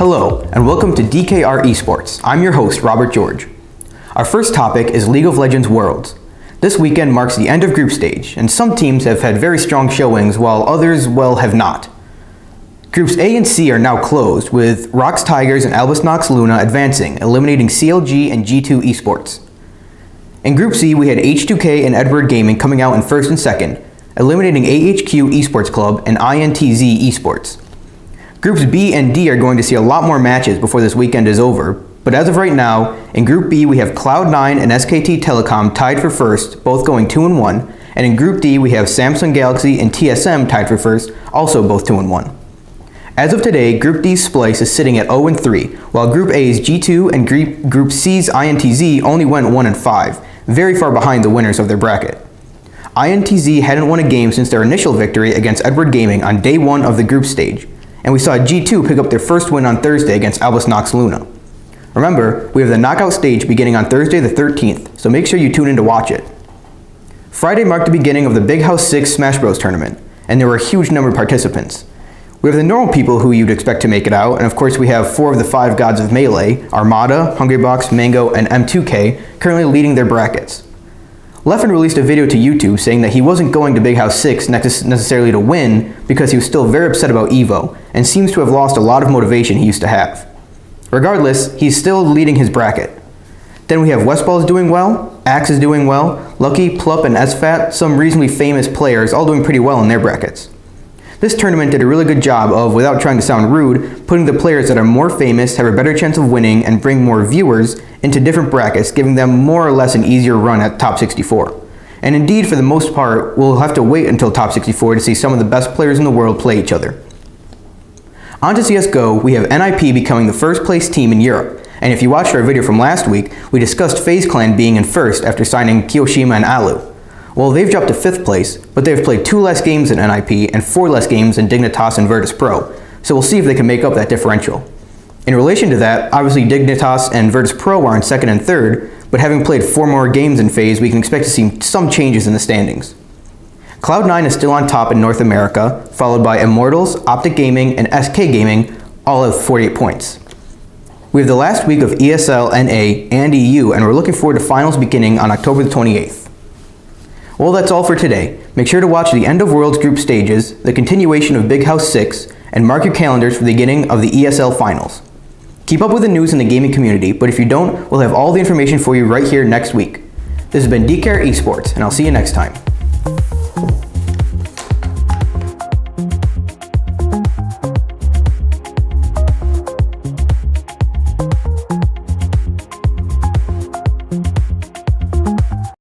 Hello, and welcome to DKR Esports. I'm your host, Robert George. Our first topic is League of Legends Worlds. This weekend marks the end of group stage, and some teams have had very strong showings while others, well, have not. Groups A and C are now closed, with Rox Tigers and Albus Nox Luna advancing, eliminating CLG and G2 Esports. In Group C, we had H2K and Edward Gaming coming out in first and second, eliminating AHQ Esports Club and INTZ Esports. Groups B and D are going to see a lot more matches before this weekend is over, but as of right now, in Group B we have Cloud9 and SKT Telecom tied for first, both going 2-1, and in Group D we have Samsung Galaxy and TSM tied for first, also both 2-1. As of today, Group D's Splice is sitting at 0-3, while Group A's G2 and Group C's INTZ only went 1-5, very far behind the winners of their bracket. INTZ hadn't won a game since their initial victory against Edward Gaming on day 1 of the group stage, and we saw G2 pick up their first win on Thursday against Albus Nox Luna. Remember, we have the knockout stage beginning on Thursday the 13th, so make sure you tune in to watch it. Friday marked the beginning of the Big House 6 Smash Bros tournament, and there were a huge number of participants. We have the normal people who you'd expect to make it out, and of course we have 4 of the 5 gods of Melee, Armada, Hungrybox, Mango, and M2K, currently leading their brackets. Leffen released a video to YouTube saying that he wasn't going to Big House 6 necessarily to win because he was still very upset about EVO, and seems to have lost a lot of motivation he used to have. Regardless, he's still leading his bracket. Then we have Westballz doing well, Axe is doing well, Lucky, Plup, and SFAT, some reasonably famous players, all doing pretty well in their brackets. This tournament did a really good job of, without trying to sound rude, putting the players that are more famous, have a better chance of winning, and bring more viewers into different brackets, giving them more or less an easier run at top 64. And indeed, for the most part, we'll have to wait until top 64 to see some of the best players in the world play each other. On to CSGO, we have NIP becoming the first place team in Europe, and if you watched our video from last week, we discussed FaZe Clan being in first after signing Kiyoshima and Alu. Well, they've dropped to 5th place, but they've played 2 less games than NIP and 4 less games than Dignitas and Virtus Pro, so we'll see if they can make up that differential. In relation to that, obviously Dignitas and Virtus Pro are in 2nd and 3rd, but having played 4 more games in FaZe, we can expect to see some changes in the standings. Cloud9 is still on top in North America, followed by Immortals, Optic Gaming, and SK Gaming, all at 48 points. We have the last week of ESL, NA, and EU, and we're looking forward to finals beginning on October the 28th. Well, that's all for today. Make sure to watch the End of Worlds group stages, the continuation of Big House 6, and mark your calendars for the beginning of the ESL finals. Keep up with the news in the gaming community, but if you don't, we'll have all the information for you right here next week. This has been DKR Esports, and I'll see you next time.